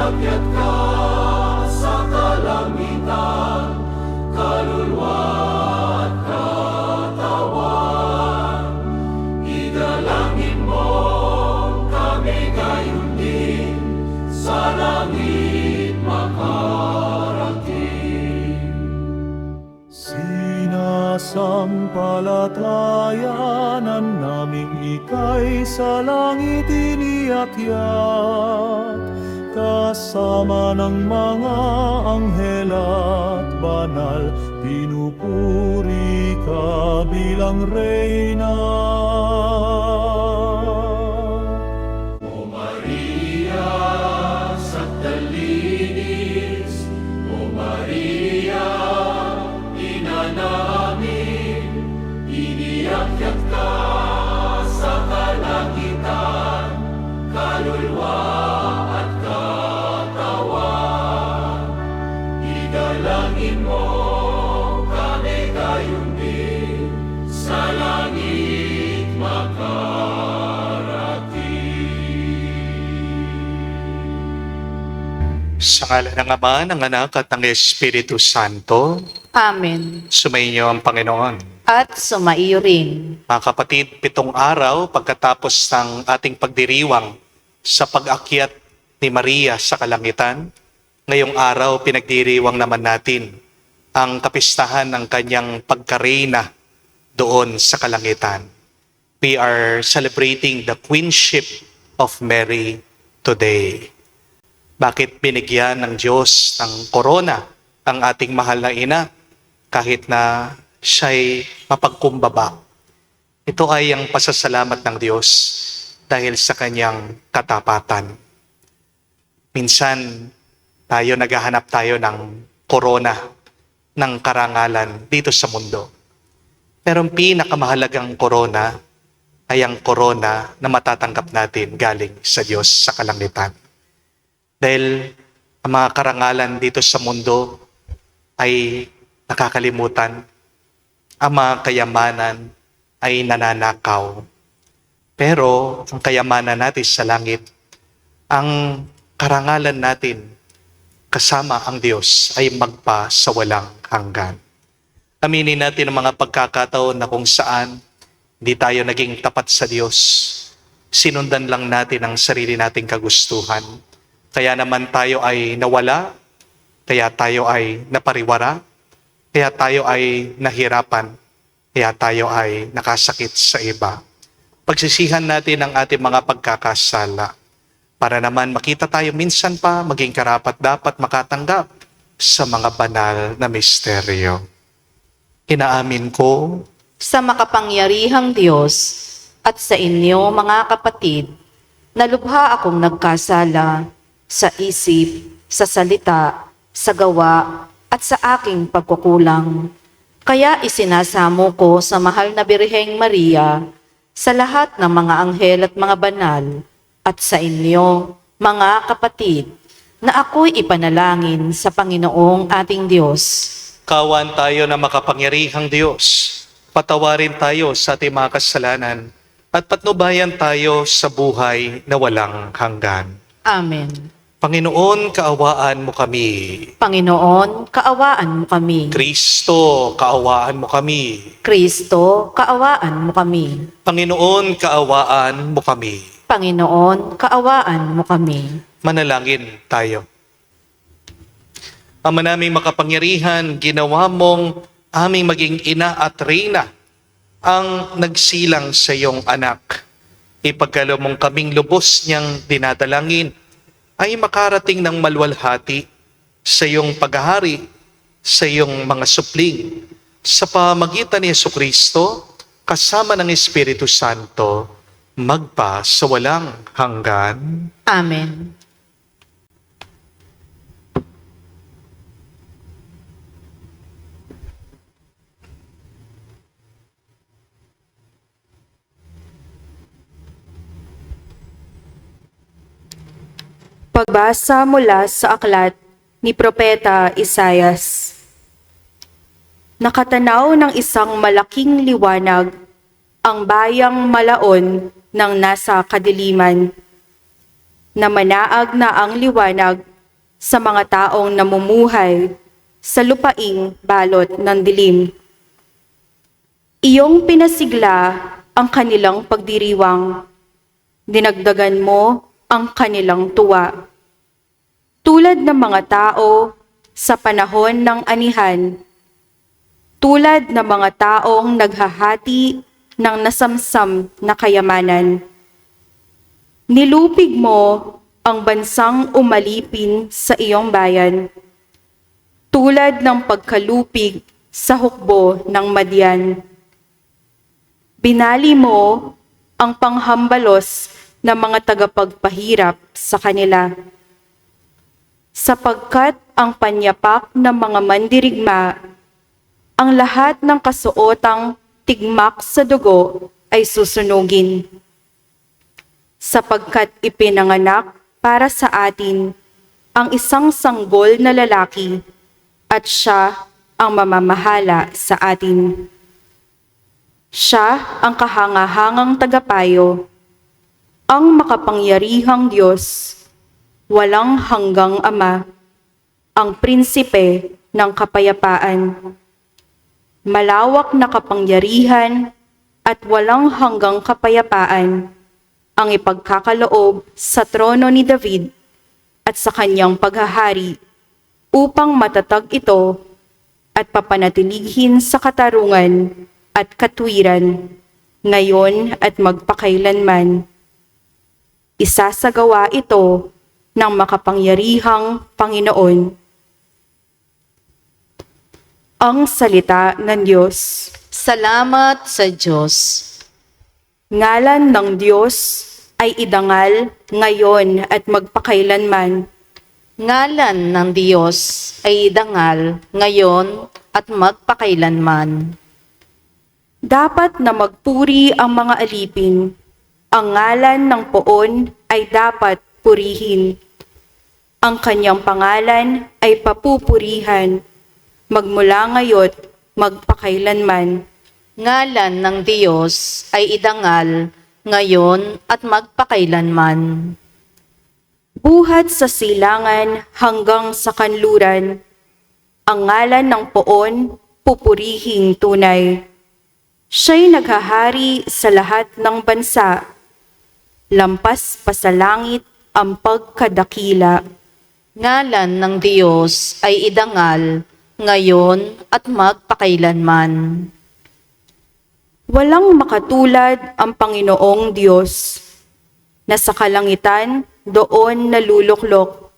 Inakyat ka sa kalangitan, kaluluwa at katawan. Idalangin mo kami gayon din, sa langit makarating. Sinasampalatayanan naming ika'y sa langit iniakyat, kasama ng mga anghel at banal, pinupuri ka bilang Reyna. O Maria, sakdal linis, O Maria, ina namin, iniakyat ka sa kalangitan, kaluluwa at katawan. Idalangin mo kami gayon din, sa langit makarating. Sa ngalan ng Ama, ng Anak at ng Espiritu Santo, Amen. sumainyo ang Panginoon. At sumaiyo rin. Mga kapatid, 7 araw pagkatapos ng ating pagdiriwang sa pag-akyat ni Maria sa kalangitan, ngayong araw pinagdiriwang naman natin ang kapistahan ng kanyang pagkareyna doon sa kalangitan. We are celebrating the queenship of Mary today. Bakit binigyan ng Diyos ng korona ang ating mahal na ina kahit na siya'y mapagkumbaba? Ito ay ang pasasalamat ng Diyos dahil sa kanyang katapatan. Minsan, naghahanap tayo ng korona, ng karangalan dito sa mundo. Pero ang pinakamahalagang korona ay ang korona na matatanggap natin galing sa Diyos sa kalangitan. Dahil ang mga karangalan dito sa mundo ay nakakalimutan. Ang mga kayamanan ay nananakaw. Pero ang kayamanan natin sa langit, ang karangalan natin kasama ang Diyos ay magpa sa walang hanggan. Aminin natin ang mga pagkakataon na kung saan hindi tayo naging tapat sa Diyos. Sinundan lang natin ang sarili nating kagustuhan. Kaya naman tayo ay nawala, kaya tayo ay napariwara, kaya tayo ay nahirapan, kaya tayo ay nakasakit sa iba. Pagsisihan natin ang ating mga pagkakasala para naman makita tayo minsan pa maging karapat-dapat makatanggap sa mga banal na misteryo. Inaamin ko Sa makapangyarihang Diyos at sa inyo mga kapatid, na lubha akong nagkasala sa isip, sa salita, sa gawa, at sa aking pagkukulang. Kaya isinasamo ko sa mahal na Birheng Maria, sa lahat ng mga anghel at mga banal, at sa inyo, mga kapatid, na ako'y ipanalangin sa Panginoong ating Diyos. kawan tayo na makapangyarihang Diyos. Patawarin tayo sa ating mga kasalanan at patnubayan tayo sa buhay na walang hanggan. Amen. Panginoon, kaawaan mo kami. Panginoon, kaawaan mo kami. Kristo, kaawaan mo kami. Kristo, kaawaan mo kami. Panginoon, kaawaan mo kami. Panginoon, kaawaan mo kami. Manalangin tayo. Ama naming makapangyarihan, ginawa mong aming maging ina at reyna ang nagsilang sa iyong anak. Ipagkalo mong kaming lubos niyang dinadalangin ay makarating ng malwalhati sa iyong paghahari, sa iyong mga supling, sa pamagitan ni Jesucristo, kasama ng Espiritu Santo, magpa sa walang hanggan. Amen. Pagbasa mula sa aklat ni Propeta Isaias. Nakatanaw ng isang malaking liwanag ang bayang malaon ng nasa kadiliman. Namanaag na ang liwanag sa mga taong namumuhay sa lupaing balot ng dilim. Iyong pinasigla ang kanilang pagdiriwang. Dinagdagan mo ang kanilang tuwa. Tulad ng mga tao sa panahon ng anihan, tulad ng mga taong naghahati ng nasamsam na kayamanan. Nilupig mo ang bansang umalipin sa iyong bayan, tulad ng pagkalupig sa hukbo ng Madian. Binali mo ang panghambalos ng mga tagapagpahirap sa kanila, sapagkat ang panyapak ng mga mandirigma, ang lahat ng kasuotang tigmak sa dugo ay susunugin. Sapagkat ipinanganak para sa atin ang isang sanggol na lalaki at siya ang mamamahala sa atin. Siya ang kahangahangang tagapayo, ang makapangyarihang Diyos, walang hanggang Ama, ang prinsipe ng kapayapaan. Malawak na kapangyarihan at walang hanggang kapayapaan ang ipagkakaloob sa trono ni David at sa kanyang paghahari upang matatag ito at papanatilihin sa katarungan at katwiran ngayon at magpakailanman. Isasagawa ito ng makapangyarihang Panginoon. Ang salita ng Diyos. Salamat sa Diyos. Ngalan ng Diyos ay idangal ngayon at magpakailanman. Ngalan ng Diyos ay dangal ngayon at magpakailanman. Dapat na magpuri ang mga alipin. Ang ngalan ng poon ay dapat purihin. Ang kanyang pangalan ay papupurihan, magmula ngayon, magpakailanman. Ngalan ng Diyos ay idangal ngayon at magpakailanman. Buhat sa silangan hanggang sa kanluran, ang ngalan ng poon pupurihing tunay. Siya'y naghahari sa lahat ng bansa, lampas pa sa langit ang pagkadakila. Ngalan ng Diyos ay idangal ngayon at magpakailanman. Walang makatulad ang Panginoong Diyos, na sa kalangitan doon naluluklok.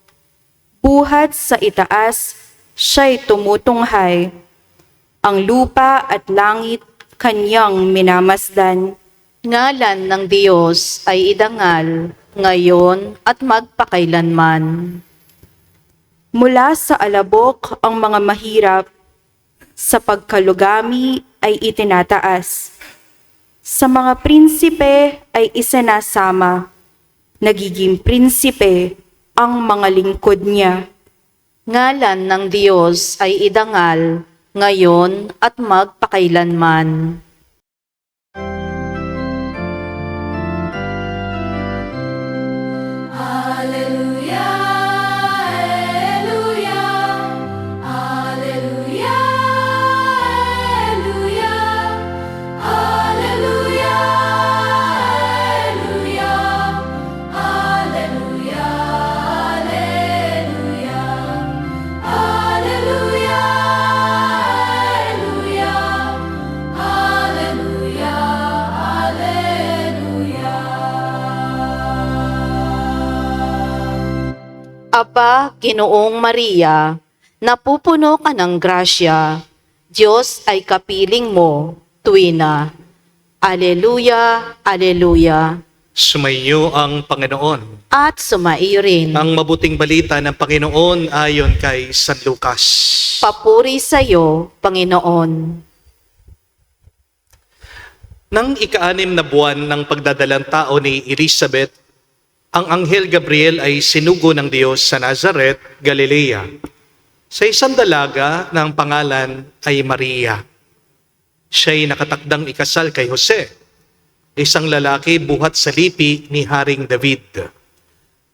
Buhat sa itaas, siya'y tumutunghay. Ang lupa at langit kanyang minamasdan. Ngalan ng Diyos ay idangal ngayon at magpakailanman. Mula sa alabok ang mga mahirap, sa pagkalugami ay itinataas. Sa mga prinsipe ay isinasama, nagiging prinsipe ang mga lingkod niya. Ngalan ng Diyos ay idangal ngayon at magpakailanman. Aba, Ginoong Maria, napupuno ka ng grasya, Diyos ay kapiling mo, tuwina. Aleluya, aleluya. Sumainyo ang Panginoon. At sumaiyo rin. Ang mabuting balita ng Panginoon ayon kay San Lucas. Papuri sa iyo, Panginoon. Nang ika-6 na buwan ng pagdadalang tao ni Elizabeth, ang Anghel Gabriel ay sinugo ng Diyos sa Nazaret, Galilea, sa isang dalaga na ang pangalan ay Maria. Siya'y nakatakdang ikasal kay Jose, isang lalaki buhat sa lipi ni Haring David.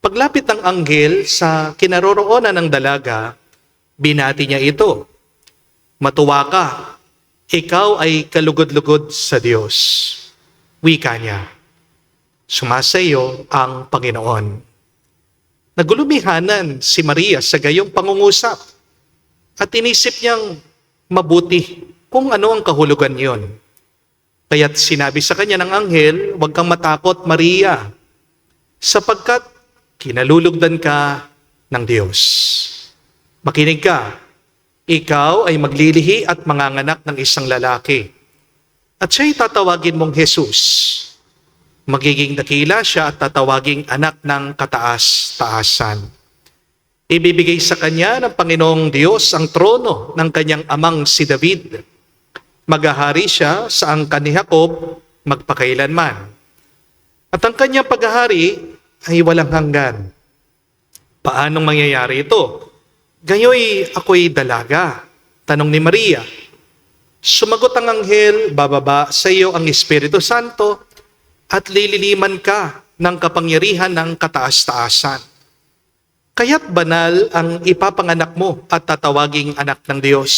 Paglapit ng anghel sa kinaroroonan ng dalaga, binati niya ito. Matuwa ka, ikaw ay kalugod-lugod sa Diyos. Wika niya, sumasayo ang Panginoon. Nagulumihanan si Maria sa gayong pangungusap at inisip niyang mabuti kung ano ang kahulugan yon. Kaya't sinabi sa kanya ng anghel, huwag kang matakot, Maria, sapagkat kinalulugdan ka ng Diyos. Makinig ka, ikaw ay maglilihi at manganganak ng isang lalaki. At siya'y tatawagin mong Jesus. Magiging dakila siya at tatawaging anak ng kataas-taasan. Ibibigay sa kanya ng Panginoong Diyos ang trono ng kanyang amang si David. Maghahari siya sa angkan ni Jacob magpakailanman. At ang kanyang paghahari ay walang hanggan. Paanong mangyayari ito? Gayoy ako'y dalaga. Tanong ni Maria. Sumagot ang anghel, bababa sa iyo ang Espiritu Santo at lililiman ka ng kapangyarihan ng kataas-taasan. Kaya't banal ang ipapanganak mo at tatawaging anak ng Diyos.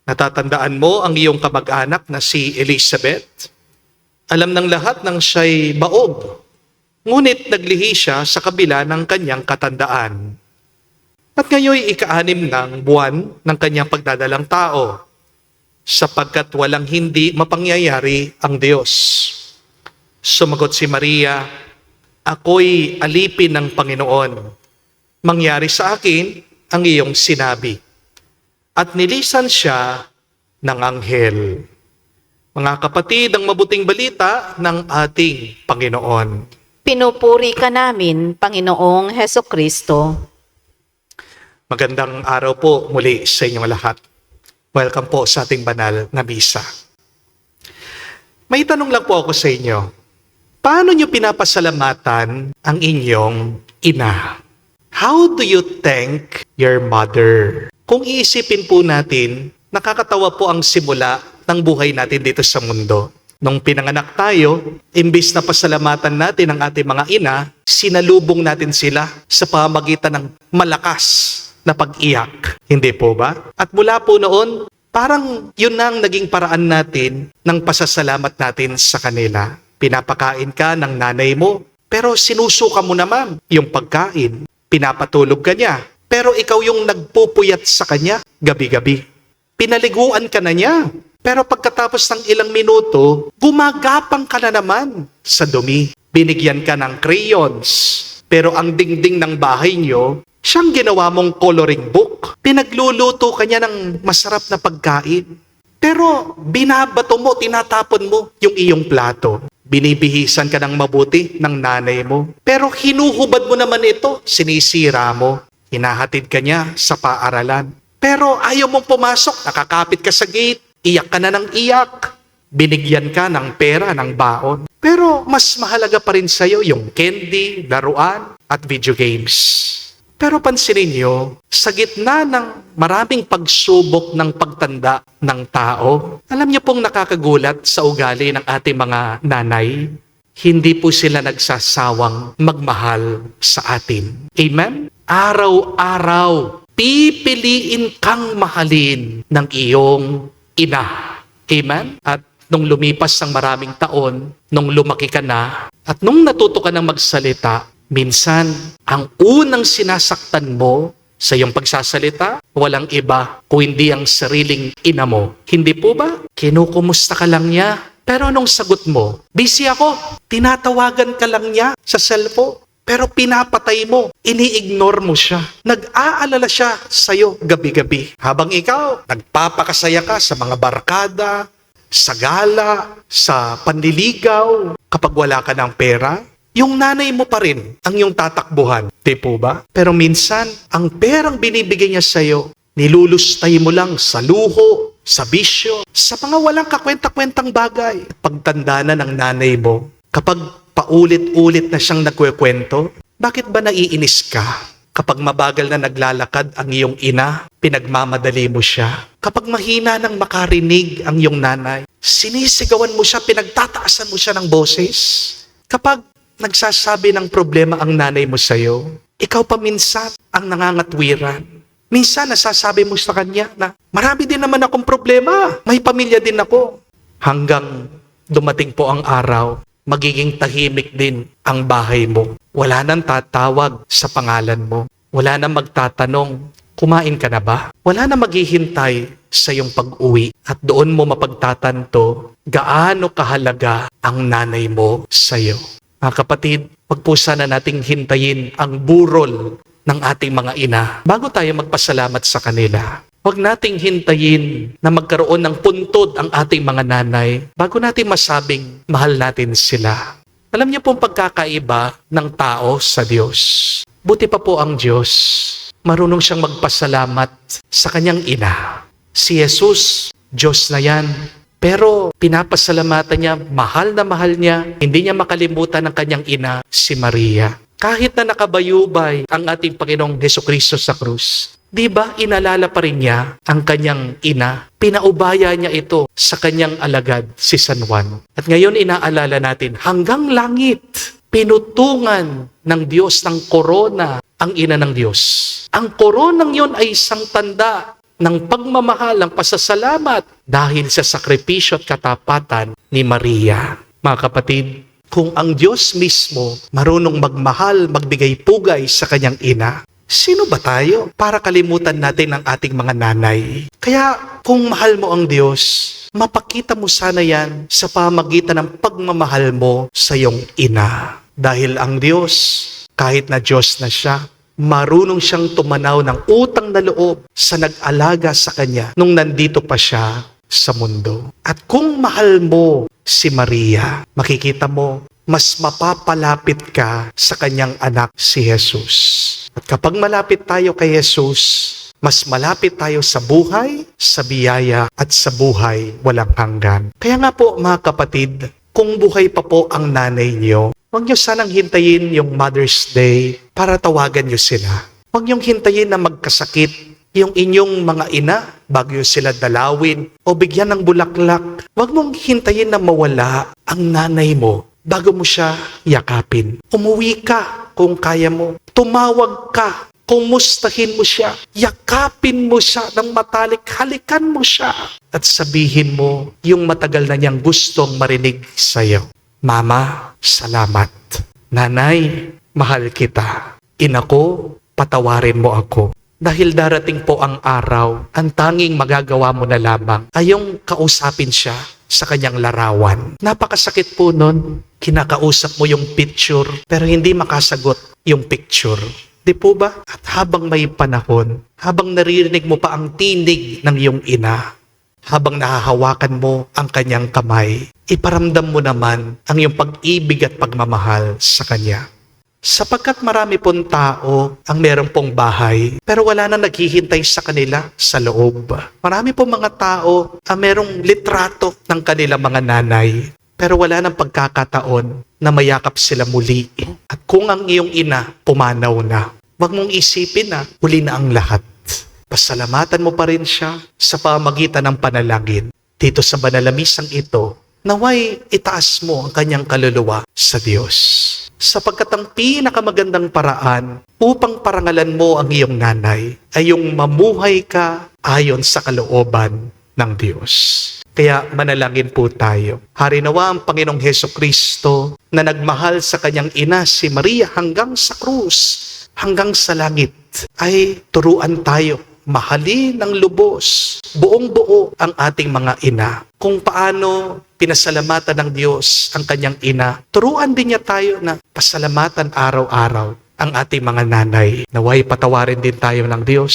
Natatandaan mo ang iyong kamag-anak na si Elizabeth? Alam ng lahat nang siya'y baog, ngunit naglihi siya sa kabila ng kanyang katandaan. At ngayon ika-6 ng buwan ng kanyang pagdadalang tao, sapagkat walang hindi mapangyayari ang Diyos. Sumagot si Maria, ako'y alipin ng Panginoon. Mangyari sa akin ang iyong sinabi. At nilisan siya ng anghel. Mga kapatid, ang mabuting balita ng ating Panginoon. Pinupuri ka namin, Panginoong Hesukristo. Magandang araw po muli sa inyong lahat. Welcome po sa ating banal na misa. May tanong lang po ako sa inyo. Paano niyo pinapasalamatan ang inyong ina? How do you thank your mother? Kung iisipin po natin, nakakatawa po ang simula ng buhay natin dito sa mundo. Nung pinanganak tayo, imbis na pasalamatan natin ang ating mga ina, sinalubong natin sila sa pamamagitan ng malakas na pag-iyak. Hindi po ba? At mula po noon, parang yun ang naging paraan natin ng pasasalamat natin sa kanila. Pinapakain ka ng nanay mo, pero sinusuka mo naman yung pagkain. Pinapatulog ka niya, pero ikaw yung nagpupuyat sa kanya gabi-gabi. Pinaliguan ka na niya, pero pagkatapos ng ilang minuto, gumagapang ka na naman sa dumi. Binigyan ka ng crayons, pero ang dingding ng bahay niyo, siyang ginawa mong coloring book. Pinagluluto ka niya ng masarap na pagkain. Pero binabato mo, tinatapon mo yung iyong plato. Binibihisan ka ng mabuti ng nanay mo. Pero hinuhubad mo naman ito, sinisira mo. Hinahatid ka niya sa paaralan. Pero ayaw mong pumasok, nakakapit ka sa gate, iyak ka na ng iyak. Binigyan ka ng pera, ng baon. Pero mas mahalaga pa rin sa'yo yung candy, laruan, at video games. Pero pansinin niyo, sa gitna ng maraming pagsubok ng pagtanda ng tao, alam niyo pong nakakagulat sa ugali ng ating mga nanay, hindi po sila nagsasawang magmahal sa atin. Amen? Araw-araw, pipiliin kang mahalin ng iyong ina. Amen? At nung lumipas ang maraming taon, nung lumaki ka na, at nung natuto ka ng magsalita, minsan, ang unang sinasaktan mo sa iyong pagsasalita, walang iba kung hindi ang sariling ina mo. Hindi po ba? Kinukumusta ka lang niya. Pero anong sagot mo? Busy ako. Tinatawagan ka lang niya sa cellphone. Pero pinapatay mo. Ini-ignore mo siya. Nag-aalala siya sa'yo gabi-gabi. Habang ikaw, nagpapakasaya ka sa mga barkada, sa gala, sa panliligaw. Kapag wala ka ng pera, yung nanay mo pa rin ang iyong tatakbuhan. Di po ba? Pero minsan, ang perang binibigay niya sa'yo, nilulustay mo lang sa luho, sa bisyo, sa mga walang kakwenta-kwentang bagay. Pagtanda na ng nanay mo, kapag paulit-ulit na siyang nagkwekwento, bakit ba naiinis ka? Kapag mabagal na naglalakad ang iyong ina, pinagmamadali mo siya. Kapag mahina nang makarinig ang iyong nanay, sinisigawan mo siya, pinagtataasan mo siya ng boses. Kapag nagsasabi ng problema ang nanay mo sa'yo, ikaw pa minsan ang nangangatwiran. Minsan nasasabi mo sa kanya na, marami din naman akong problema, may pamilya din ako. Hanggang dumating po ang araw, magiging tahimik din ang bahay mo. Wala nang tatawag sa pangalan mo. Wala nang magtatanong, kumain ka na ba? Wala nang maghihintay sa iyong pag-uwi. At doon mo mapagtatanto gaano kahalaga ang nanay mo sa iyo. Mga kapatid, wag po sana nating hintayin ang burol ng ating mga ina bago tayo magpasalamat sa kanila. Huwag nating hintayin na magkaroon ng puntod ang ating mga nanay bago natin masabing mahal natin sila. Alam niyo pong pagkakaiba ng tao sa Diyos. Buti pa po ang Diyos. Marunong siyang magpasalamat sa kanyang ina. Si Jesus, Diyos na yan. Pero pinapasalamatan niya, mahal na mahal niya, hindi niya makalimutan ng kanyang ina, si Maria. Kahit na nakabayubay ang ating Panginoong Hesukristo sa krus, di ba inalala pa rin niya ang kanyang ina? Pinaubaya niya ito sa kanyang alagad, si San Juan. At ngayon inaalala natin, hanggang langit, pinutungan ng Diyos ng korona ang ina ng Diyos. Ang koronang yon ay isang tanda ng pagmamahal, ng pasasalamat dahil sa sakripisyo at katapatan ni Maria. Mga kapatid, kung ang Diyos mismo marunong magmahal, magbigay pugay sa kanyang ina, sino ba tayo para kalimutan natin ang ating mga nanay? Kaya kung mahal mo ang Diyos, mapakita mo sana yan sa pamagitan ng pagmamahal mo sa iyong ina. Dahil ang Diyos, kahit na Diyos na siya, marunong siyang tumanaw ng utang na loob sa nag-alaga sa kanya nung nandito pa siya sa mundo. At kung mahal mo si Maria, makikita mo, mas mapapalapit ka sa kanyang anak si Jesus. At kapag malapit tayo kay Jesus, mas malapit tayo sa buhay, sa biyaya, at sa buhay walang hanggan. Kaya nga po mga kapatid, kung buhay pa po ang nanay niyo, huwag niyo sanang hintayin yung Mother's Day para tawagan niyo sila. Huwag niyong hintayin na magkasakit yung inyong mga ina bago sila dalawin o bigyan ng bulaklak. Huwag mong hintayin na mawala ang nanay mo bago mo siya yakapin. Umuwi ka kung kaya mo. Tumawag ka. Kumustahin mo siya. Yakapin mo siya ng matalik. Halikan mo siya. At sabihin mo yung matagal na niyang gustong marinig sa iyo. Mama, salamat. Nanay, mahal kita. Ina ko, patawarin mo ako. Dahil darating po ang araw, ang tanging magagawa mo na lamang ay yung kausapin siya sa kanyang larawan. Napakasakit po nun. Kinakausap mo yung picture, pero hindi makasagot yung picture. Di po ba? At habang may panahon, habang naririnig mo pa ang tinig ng iyong ina, habang nahahawakan mo ang kanyang kamay, iparamdam mo naman ang iyong pag-ibig at pagmamahal sa kanya. Sapagkat marami pong tao ang meron pong bahay, pero wala nang naghihintay sa kanila sa loob. Marami pong mga tao ang merong litrato ng kanilang mga nanay, pero wala nang pagkakataon na mayakap sila muli. At kung ang iyong ina pumanaw na, huwag mong isipin na huli na ang lahat. Pasalamatan mo pa rin siya sa pamagitan ng panalangin. Dito sa banalamisang ito, naway itaas mo ang kanyang kaluluwa sa Diyos. Sapagkat ang pinakamagandang paraan upang parangalan mo ang iyong nanay ay yung mamuhay ka ayon sa kalooban ng Diyos. Kaya manalangin po tayo. Harinawa ang Panginoong Hesukristo na nagmahal sa kanyang ina si Maria hanggang sa krus, hanggang sa langit, ay turuan tayo. Mahalin ng lubos, buong buo ang ating mga ina. Kung paano pinasalamatan ng Diyos ang kanyang ina, turuan din niya tayo na pasalamatan araw-araw ang ating mga nanay. Naway patawarin din tayo ng Diyos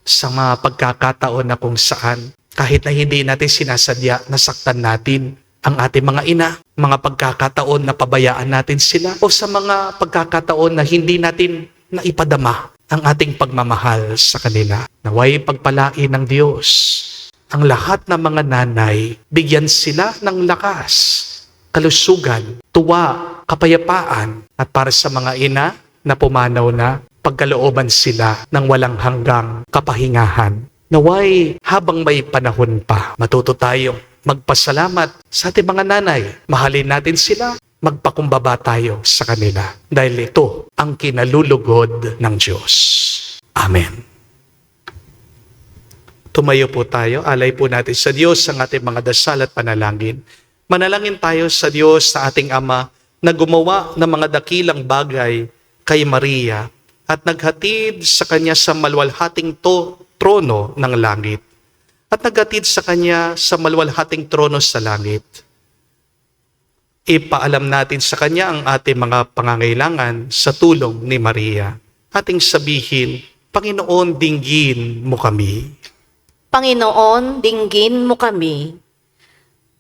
sa mga pagkakataon na kung saan, kahit na hindi natin sinasadya, nasaktan natin ang ating mga ina, mga pagkakataon na pabayaan natin sila, o sa mga pagkakataon na hindi natin naipadama ang ating pagmamahal sa kanila. Naway pagpalain ng Diyos ang lahat ng mga nanay, bigyan sila ng lakas, kalusugan, tuwa, kapayapaan, at para sa mga ina na pumanaw na, pagkalooban sila ng walang hanggang kapahingahan. Naway habang may panahon pa, matuto tayong magpasalamat sa ating mga nanay. Mahalin natin sila, magpakumbaba tayo sa kanila dahil ito ang kinalulugod ng Diyos. Amen. Tumayo po tayo, alay po natin sa Diyos ang ating mga dasal at panalangin. Manalangin tayo sa Diyos na ating Ama na gumawa ng mga dakilang bagay kay Maria at naghatid sa Kanya sa maluwalhating trono ng langit at naghatid sa Kanya sa maluwalhating trono sa langit. Ipaalam natin sa Kanya ang ating mga pangangailangan sa tulong ni Maria. Ating sabihin, Panginoon, dinggin mo kami. Panginoon, dinggin mo kami.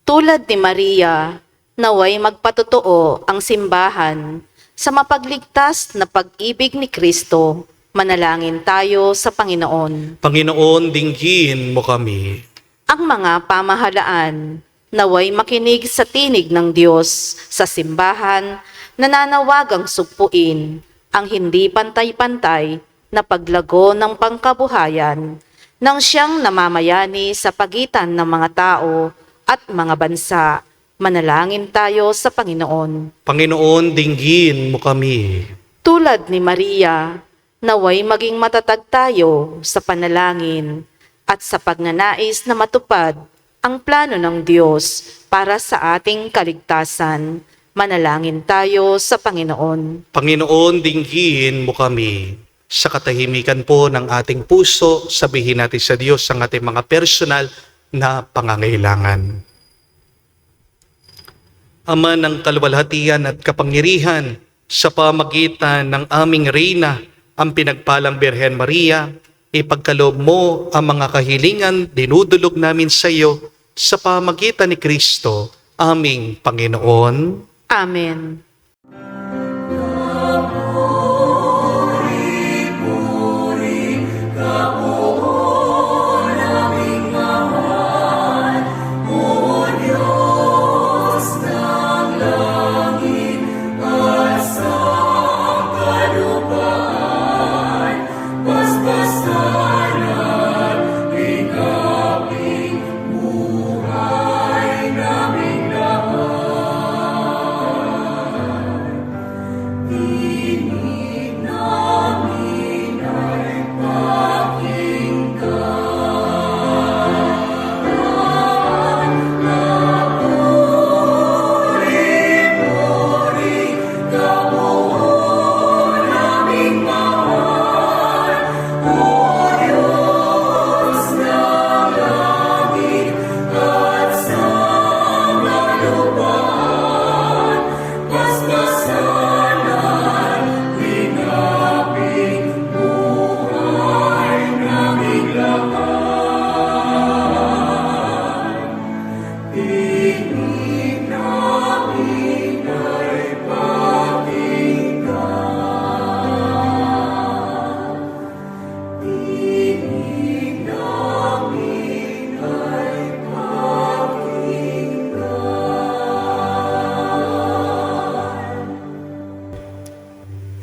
Tulad ni Maria, naway magpatotoo ang simbahan sa mapagligtas na pag-ibig ni Kristo. Manalangin tayo sa Panginoon. Panginoon, dinggin mo kami. Ang mga pamahalaan, naway makinig sa tinig ng Diyos sa simbahan, nananawagang sugpuin ang hindi pantay-pantay na paglago ng pangkabuhayan nang siyang namamayani sa pagitan ng mga tao at mga bansa. Manalangin tayo sa Panginoon. Panginoon, dinggin mo kami. Tulad ni Maria, naway maging matatag tayo sa panalangin at sa pagnanais na matupad ang plano ng Diyos para sa ating kaligtasan. Manalangin tayo sa Panginoon. Panginoon, dinggin mo kami. Sa katahimikan po ng ating puso, sabihin natin sa Diyos ang ating mga personal na pangangailangan. Ama ng kaluwalhatian at kapangyarihan, sa pamagitan ng aming Reyna, ang pinagpalang Birhen Maria, ipagkaloob mo ang mga kahilingan dinudulog namin sa iyo sa pamagitan ni Kristo, aming Panginoon. Amen.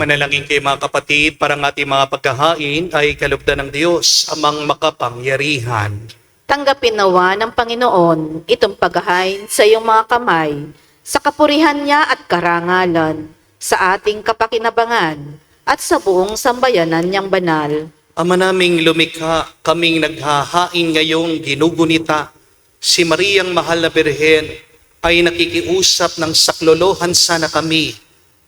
Manalangin kayo mga kapatid, para ang ating mga pagkahain ay kalugdan ng Diyos, amang makapangyarihan. Tanggapin nawa ng Panginoon itong paghahain sa iyong mga kamay, sa kapurihan niya at karangalan, sa ating kapakinabangan, at sa buong sambayanan niyang banal. Ama naming lumikha, kaming naghahain ngayong ginugunita. Si Mariang Mahal na Birhen ay nakikiusap ng saklolohan sana kami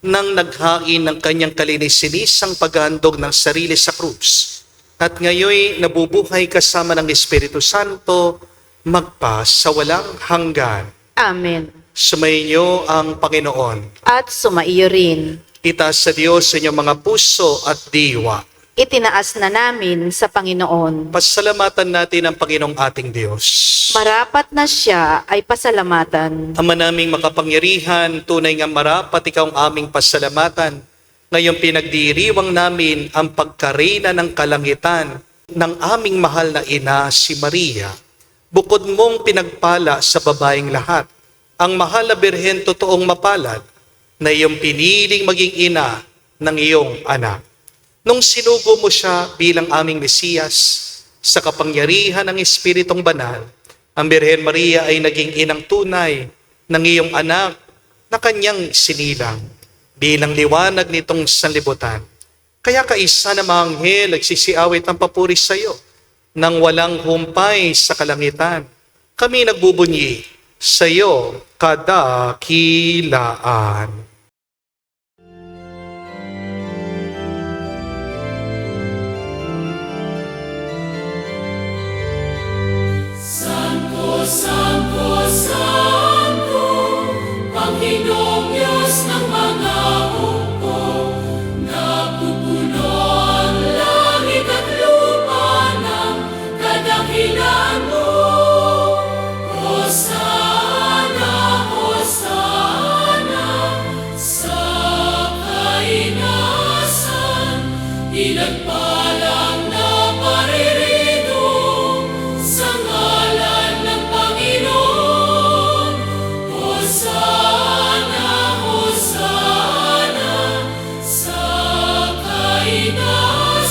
nang naghain ng kanyang kalinisan-isang paghandog ng sarili sa krus. At ngayoy nabubuhay kasama ng Espiritu Santo, magpa sa walang hanggan. Amen. Sumainyo ang Panginoon. At sumaiyo rin. Itaas sa Diyos sa inyong mga puso at diwa. Itinaas na namin sa Panginoon. Pasalamatan natin ang Panginoong ating Diyos. Marapat na siya ay pasalamatan. Ama naming makapangyarihan, tunay nga marapat ikaw ang aming pasalamatan. Ngayong pinagdiriwang namin ang pagkarina ng kalangitan ng aming mahal na ina, si Maria. Bukod mong pinagpala sa babaeng lahat, ang mahal na Birhen totoong mapalad na iyong piniling maging ina ng iyong anak. Nung sinugo mo siya bilang aming Mesiyas, sa kapangyarihan ng Espiritong Banal, ang Birhen Maria ay naging inang tunay ng iyong anak na kanyang sinilang bilang liwanag nitong sanlibutan. Kaya kaisa na mga anghel nagsisiawit ng papuri sa iyo nang walang humpay sa kalangitan. Kami nagbubunyi sa iyo kadakilaan. Santo, Santo, Santo, Panginoong Diyos ng mga hukbo, napupuno ang langit at lupa ng kadakilaan mo. Hosana, Hosana, sa kainasan, pinagpalang na paririto sa ngalan ng Panginoon. Hosana, Hosana, sa kainasan.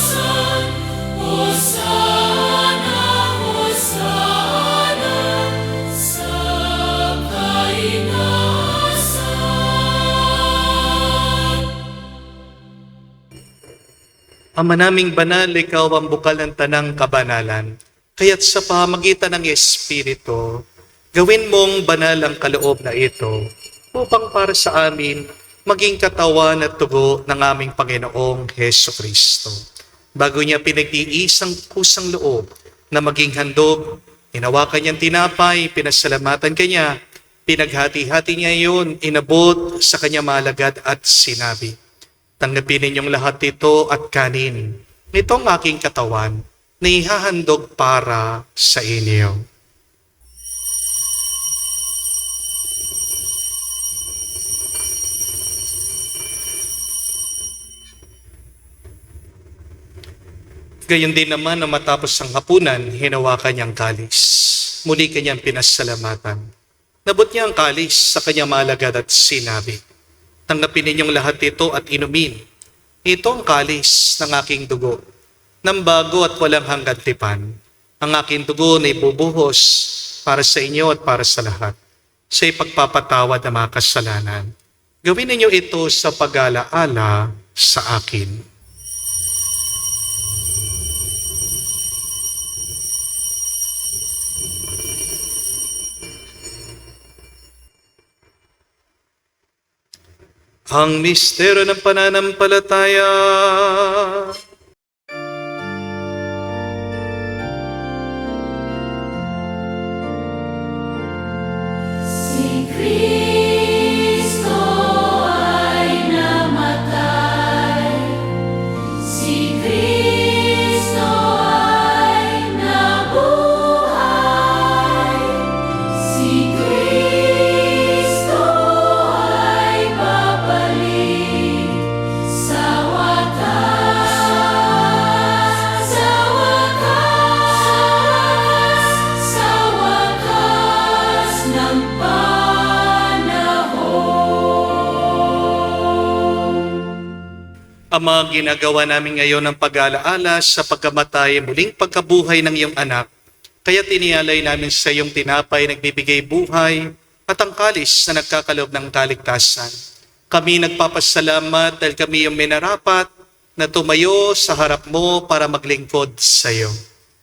Hosana, Hosana, sa kainasan. Ama naming banal, ikaw ang bukal ng tanang kabanalan. Kaya't sa pamamagitan ng Espiritu, gawin mong banal ang kaloob na ito upang para sa amin maging katawan at tugo ng aming Panginoong Heso Kristo. Bago niya pinag-iisang kusang loob na maging handog, hinawakan niyang tinapay, pinasalamatan kanya, pinaghati-hati niya iyon, inabot sa kanya malagad at sinabi, "Tanggapin ninyong lahat ito at kanin. Ito ang aking katawan na ihahandog para sa inyo." Gayon din naman na matapos ang hapunan, hinawakan niyang kalis. Muli kanyang pinasalamatan. Nabot niya ang kalis sa kanyang malagad at sinabi, "Tanggapin ninyong lahat ito at inumin. Ito ang kalis ng aking dugo, ng bago at walang hanggan tipan. Ang aking dugo na ibubuhos para sa inyo at para sa lahat, sa ipagpapatawad ng mga kasalanan. Gawin ninyo ito sa pag-alaala sa akin." Ang misteryo ng pananampalataya. Si Kristo ay namatay, si Kristo ay nabuhay, si Kristo ay babalik sa wakas, sa wakas, sa wakas ng Ama, ginagawa namin ngayon ang pag-alaala sa pagkamatay, muling pagkabuhay ng iyong anak. Kaya tinialay namin sa iyong tinapay, nagbibigay buhay, at ang kalis na nagkakaloob ng kaligtasan. Kami nagpapasalamat dahil kami yung minarapat na tumayo sa harap mo para maglingkod sa iyo.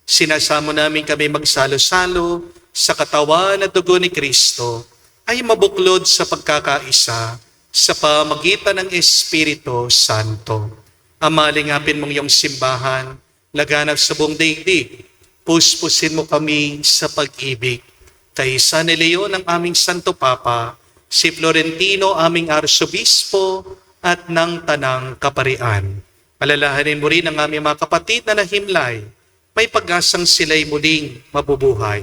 Sinasamo namin kami magsalo-salo sa katawan at dugo ni Kristo ay mabuklod sa pagkakaisa sa pamagitan ng Espiritu Santo. Amalingapin mong iyong simbahan, laganap sa buong daigdig. Puspusin mo kami sa pag-ibig. Kay San Leon ang aming Santo Papa, si Florentino aming Arsobispo at ng Tanang Kaparian. Alalahanin mo rin ang aming mga kapatid na nahimlay. May pag-asang sila'y muling mabubuhay.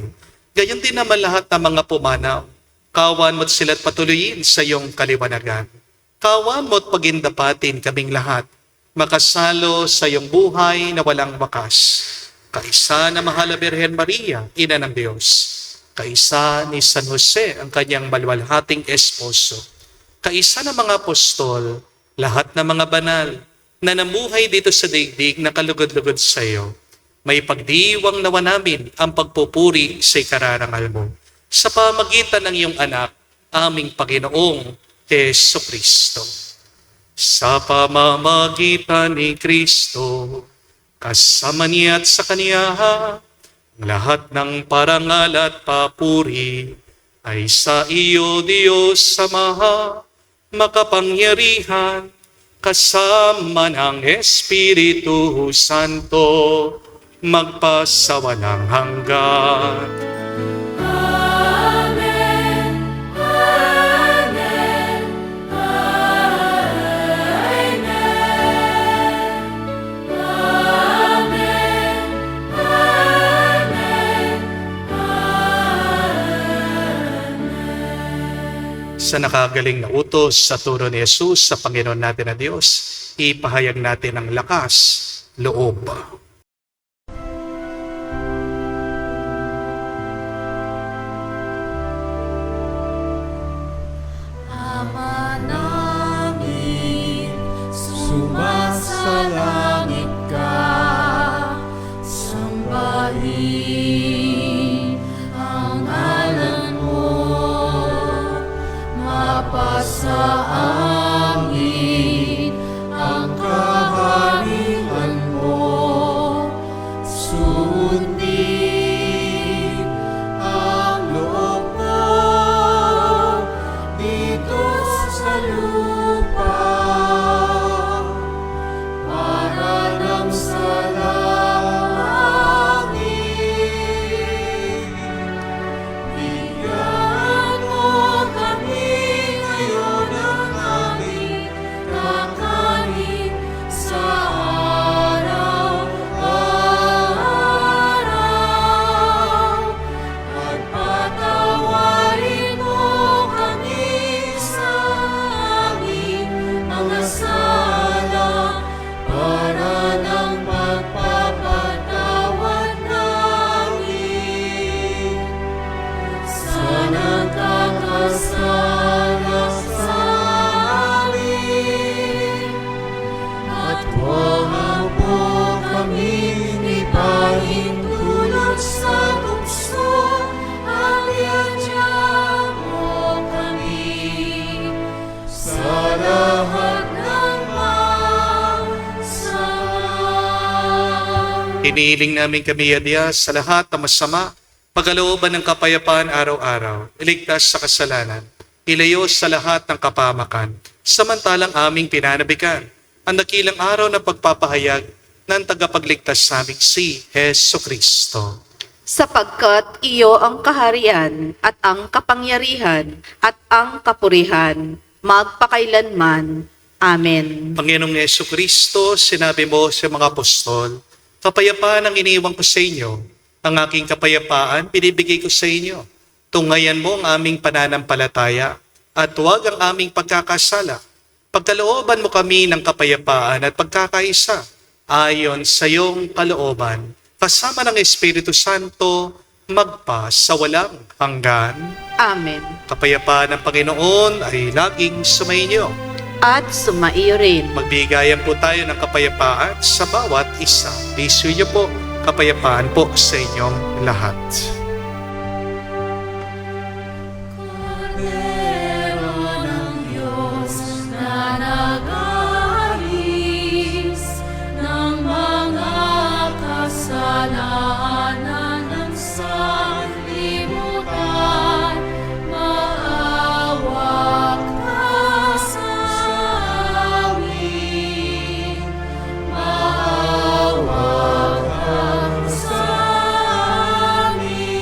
Gayon din naman lahat ng mga pumanaw. Kawan mo't sila't patuloyin sa iyong kaliwanagan. Kawan mo't pagindapatin kaming lahat, makasalo sa iyong buhay na walang wakas. Kaisa na mahal na Birhen Maria, Ina ng Diyos. Kaisa ni San Jose, ang kanyang maluwalhating esposo. Kaisa ng mga apostol, lahat ng mga banal, na namuhay dito sa daigdig na kalugod-lugod sa iyo. May pagdiwang nawa namin ang pagpupuri sa ikararangal mo. Sa pamagitan ng iyong anak, aming Panginoong Heso Kristo. Sa pamamagitan ni Kristo, kasama niya at sa Kanya, ang lahat ng parangal at papuri ay sa iyo, Diyos Ama, makapangyarihan, kasama ng Espiritu Santo, magpasawalang hanggan. Amen. Amen. Amen. Amen. Amen. Sa nakagaling na utos sa turo ni Jesus sa Panginoon natin na Diyos, ipahayag natin ang lakas, loob. Ama namin, sumasalangit ka, sambahin ang ngalan mo, mapasa amin ang kaharian mo, sundin ang loob mo dito sa lupa para nang sa langit. Bigyan mo kami ngayon ng aming kakanin sa araw-araw at patawarin mo kami sa aming mga sala para ng pagpapatawad namin sa nagkakasala sa amin. At huwag mo kaming ipahintulot sa tukso, at iadya mo kami sa lahat ng masama. Iniiling namin kami, Adya, sa lahat ng masama, pagkalooban ng kapayapaan araw-araw, iligtas sa kasalanan, ilayo sa lahat ng kapamakan, samantalang aming pinanabikan ang dakilang araw na pagpapahayag ng tagapagligtas sa aming si Heso Kristo. Sapagkat iyo ang kaharian at ang kapangyarihan at ang kapurihan, magpakailanman. Amen. Panginoong Heso Kristo, sinabi mo sa mga apostol, kapayapaan ang iniiwan ko sa inyo, ang aking kapayapaan binibigay ko sa inyo. Tungayan mo ang aming pananampalataya at huwag ang aming pagkakasala. Pagkalooban mo kami ng kapayapaan at pagkakaisa ayon sa iyong kalooban, kasama ng Espiritu Santo, magpa sa walang hanggan. Amen. Kapayapaan ng Panginoon ay laging sumainyo. At sumaiyo rin. Magbigayan po tayo ng kapayapaan sa bawat isa. Piso niyo po, kapayapaan po sa inyong lahat. Kordero ng Diyos na nag-aalis ng mga kasalanan ng sanlibutan, maawa ka sa amin. Maawa ka sa amin.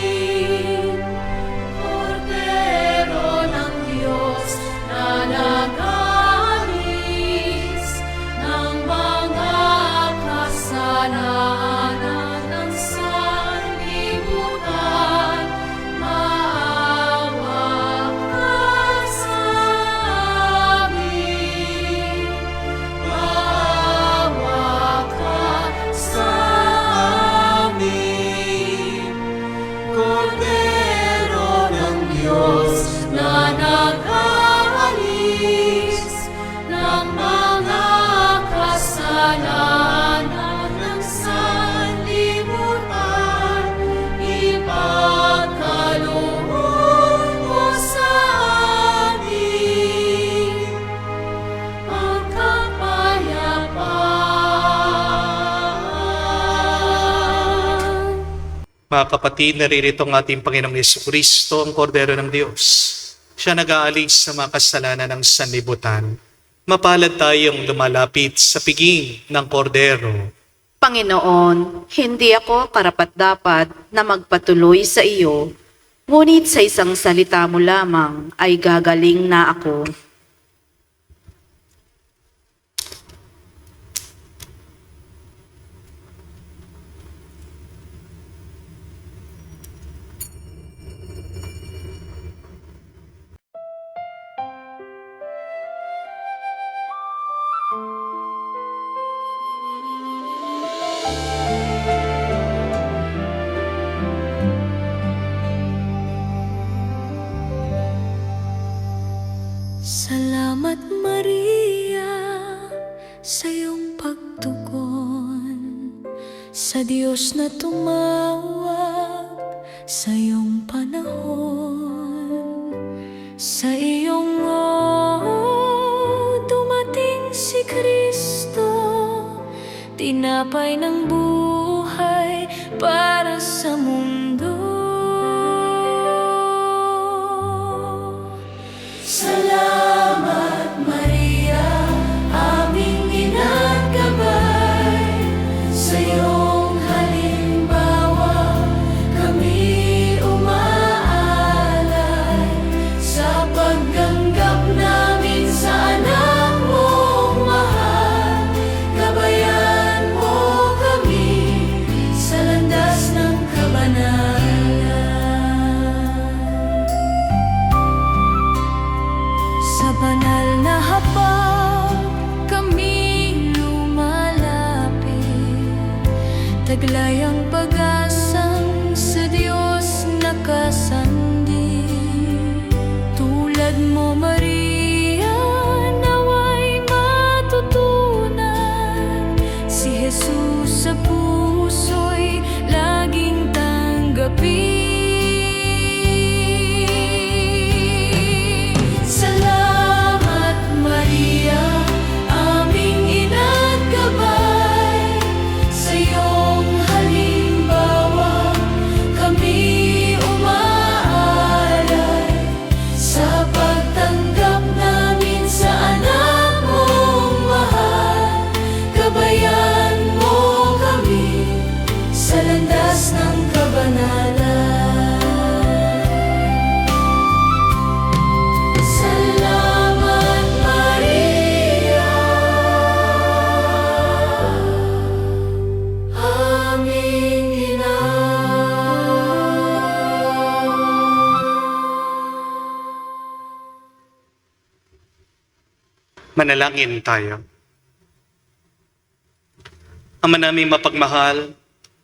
Mga kapatid, naririto ang ating Panginoong Jesucristo, ang Kordero ng Diyos. Siya nag-aalis sa mga kasalanan ng sanlibutan. Mapalad tayong lumalapit sa piging ng Kordero. Panginoon, hindi ako karapat-dapat na magpatuloy sa iyo, ngunit sa isang salita mo lamang ay gagaling na ako. Salamat Maria sa iyong pagtugon, sa Diyos na tumawag sa iyong panahon. Sa iyong dumating si Kristo, tinapay ng buhay para sa mundo. Salamat Maria, aming ina't gabay. Sa iyong halimbawa kami umaalay. Sa pagganggap namin sa anak mong mahal, gabayan mo kami sa landas ng kabanalan. Sa banal na hapag kami lumalapit, taglay ang pag-asang sa Diyos nakasandig. Tulad mo Maria, naway matutunan si Jesus sa puso'y laging tanggapin. Salamat Maria, aming ina't gabay. Sa iyong halimbawa kami umaalay. Sa pagtanggap namin sa anak mong mahal, gabayan mo kami sa landas ng kabanalan. Salamat Maria, aming ina. Manalangin tayo. Ama naming mapagmahal,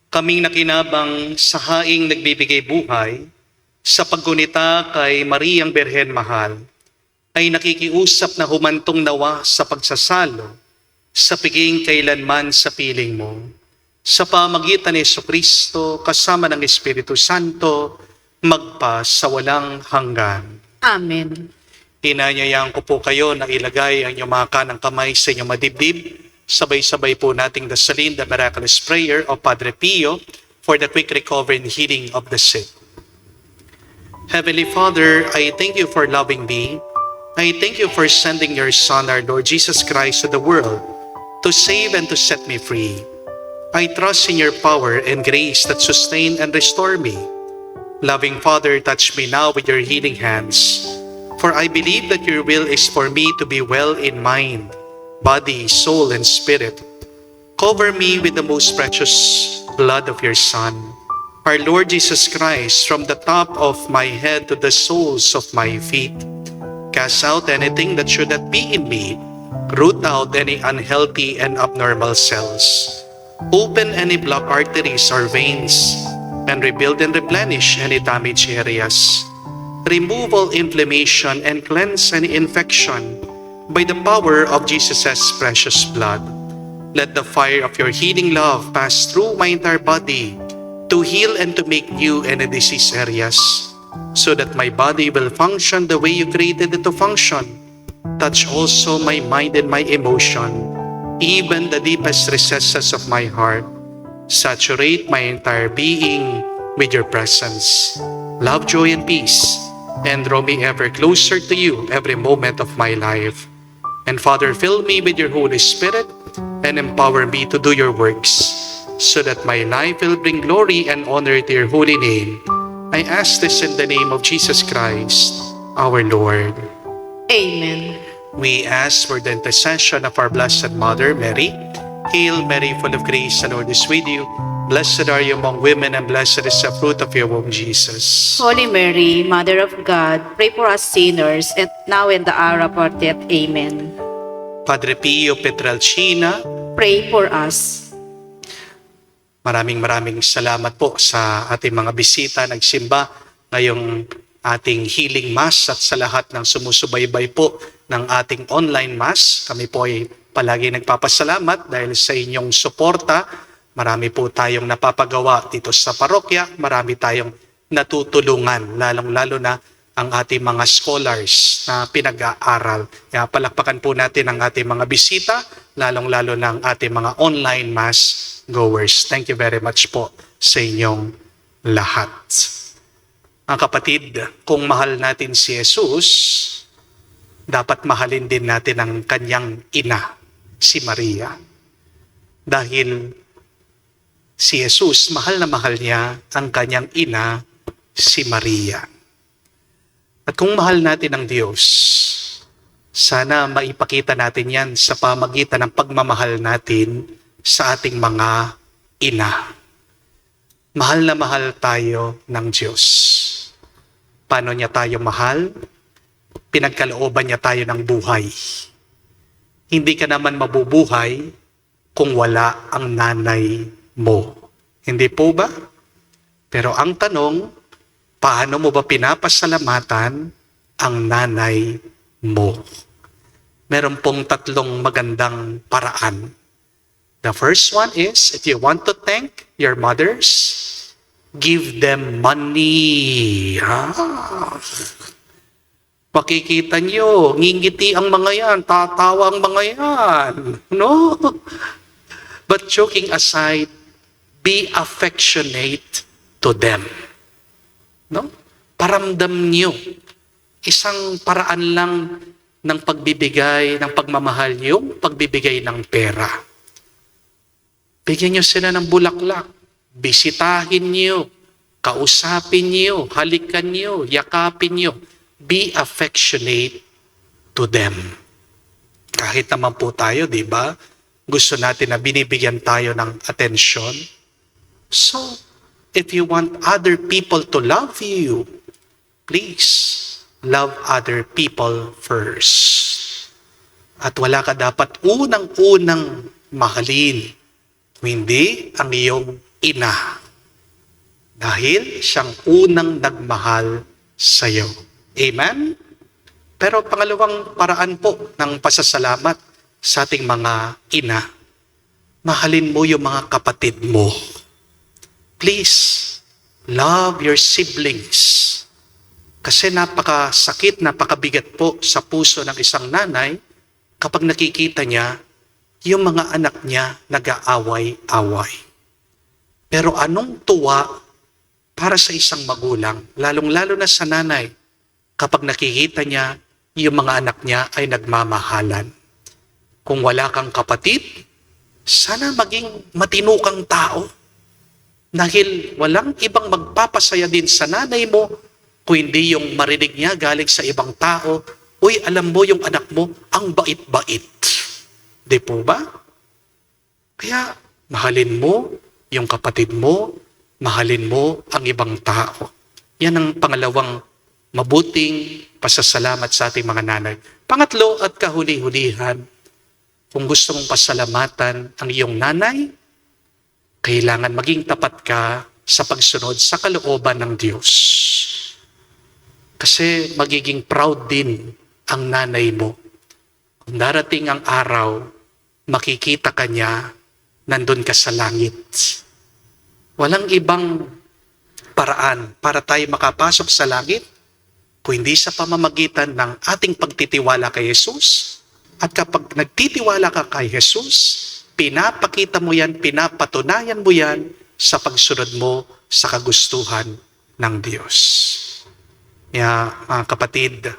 kaming nakinabang sa haing nagbibigay buhay, sa paggunita kay Mariang Berhen Mahal, ay nakikiusap na humantong nawa sa pagsasalo, sa piging kailanman sa piling mo. Sa pamagitan ni Jesucristo, kasama ng Espiritu Santo, magpa sa walang hanggan. Amen. Inanyayaan ko po kayo na ilagay ang inyong mga kanang kamay sa inyong madibdib. Sabay-sabay po nating dasalin the miraculous prayer of Padre Pio for the quick recovery and healing of the sick. Heavenly Father, I thank you for loving me. I thank you for sending your Son, our Lord Jesus Christ, to the world to save and to set me free. I trust in your power and grace that sustain and restore me. Loving Father, touch me now with your healing hands. For I believe that your will is for me to be well in mind, body, soul, and spirit. Cover me with the most precious blood of your Son, our Lord Jesus Christ, from the top of my head to the soles of my feet. Cast out anything that should not be in me. Root out any unhealthy and abnormal cells. Open any blocked arteries or veins, and rebuild and replenish any damaged areas. Remove all inflammation and cleanse any infection by the power of Jesus' precious blood. Let the fire of your healing love pass through my entire body to heal and to make new any disease areas, so that my body will function the way you created it to function. Touch also my mind and my emotion, even the deepest recesses of my heart. Saturate my entire being with your presence. Love, joy, and peace, and draw me ever closer to you every moment of my life. And Father, fill me with your Holy Spirit and empower me to do your works, so that my life will bring glory and honor to your holy name. I ask this in the name of Jesus Christ, our Lord. Amen. We ask for the intercession of our Blessed Mother, Mary. Hail Mary, full of grace, the Lord is with you. Blessed are you among women, and blessed is the fruit of your womb, Jesus. Holy Mary, Mother of God, pray for us sinners, and now in the hour of our death. Amen. Padre Pio Petralcina, Pray for us. maraming salamat po sa ating mga bisita, nagsimba ngayong ating healing mass, at sa lahat ng sumusubaybay po ng ating online mass. Kami po ay palagi nagpapasalamat dahil sa inyong suporta. Marami po tayong napapagawa dito sa parokya, marami tayong natutulungan, lalong-lalo na ang ating mga scholars na pinag-aaral. Kaya palakpakan po natin ang ating mga bisita, lalong-lalo na ang ating mga online mass goers. Thank you very much po sa inyong lahat. Ang kapatid, kung mahal natin si Jesus, dapat mahalin din natin ang kanyang ina, si Maria. Dahil si Jesus, mahal na mahal niya ang kanyang ina, si Maria. At kung mahal natin ang Diyos, sana maipakita natin yan sa pamagitan ng pagmamahal natin sa ating mga ina. Mahal na mahal tayo ng Diyos. Paano niya tayo mahal? Pinagkalooban niya tayo ng buhay. Hindi ka naman mabubuhay kung wala ang nanay mo. Hindi po ba? Pero ang tanong, paano mo ba pinapasalamatan ang nanay mo? Meron pong tatlong magandang paraan. The first one is, if you want to thank your mothers, give them money. Makikita nyo, ngingiti ang mga yan, tatawa ang mga yan. No? But joking aside, be affectionate to them. No? Paramdam nyo. Isang paraan lang ng pagbibigay, ng pagmamahal, yung pagbibigay ng pera. Bigyan nyo sila ng bulaklak. Bisitahin nyo. Kausapin nyo. Halikan nyo. Yakapin nyo. Be affectionate to them. Kahit naman po tayo, di ba? Gusto natin na binibigyan tayo ng atensyon. So, if you want other people to love you, please love other people first. At wala ka dapat unang-unang mahalin, hindi ang iyong ina. Dahil siyang unang nagmahal sa iyo. Amen? Pero pangalawang paraan po ng pasasalamat sa ating mga ina, mahalin mo yung mga kapatid mo. Please, love your siblings. Kasi napakasakit, napakabigat po sa puso ng isang nanay kapag nakikita niya yung mga anak niya nag-aaway-away. Pero anong tuwa para sa isang magulang, lalong-lalo na sa nanay, kapag nakikita niya yung mga anak niya ay nagmamahalan. Kung wala kang kapatid, sana maging matino kang tao. Dahil walang ibang magpapasaya din sa nanay mo kung hindi yung marinig niya galing sa ibang tao, uy, alam mo yung anak mo, ang bait-bait. Di po ba? Kaya mahalin mo yung kapatid mo, mahalin mo ang ibang tao. Yan ang pangalawang mabuting pasasalamat sa ating mga nanay. Pangatlo at kahuli-hulihan, kung gusto mong pasalamatan ang iyong nanay, kailangan maging tapat ka sa pagsunod sa kalooban ng Diyos. Kasi magiging proud din ang nanay mo. Kung darating ang araw, makikita ka niya, nandun ka sa langit. Walang ibang paraan para tayo makapasok sa langit kung hindi sa pamamagitan ng ating pagtitiwala kay Jesus. At kapag nagtitiwala ka kay Jesus, pinapakita mo yan, pinapatunayan mo yan sa pagsunod mo sa kagustuhan ng Diyos. Kaya mga kapatid,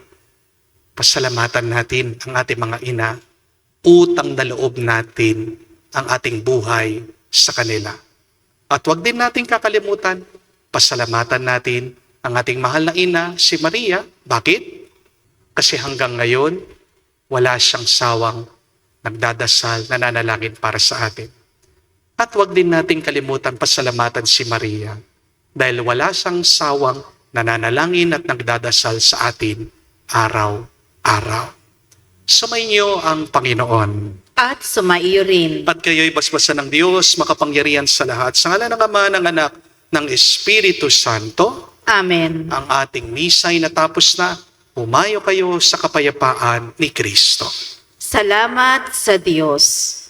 pasalamatan natin ang ating mga ina, utang na loob natin ang ating buhay sa kanila. At huwag din natin kakalimutan, pasalamatan natin ang ating mahal na ina, si Maria. Bakit? Kasi hanggang ngayon, wala siyang sawang nagdadasal, nananalangin para sa atin. At huwag din natin kalimutan pasalamatan si Maria dahil wala siyang sawang nananalangin at nagdadasal sa atin araw-araw. Sumainyo ang Panginoon. At sumaiyo rin. At kayo'y basbasan ng Diyos, makapangyarihan sa lahat. Sa ngalan ng Ama, ng Anak, ng Espiritu Santo, Amen. ang ating misa'y natapos na. Humayo kayo sa kapayapaan ni Kristo. Salamat sa Diyos.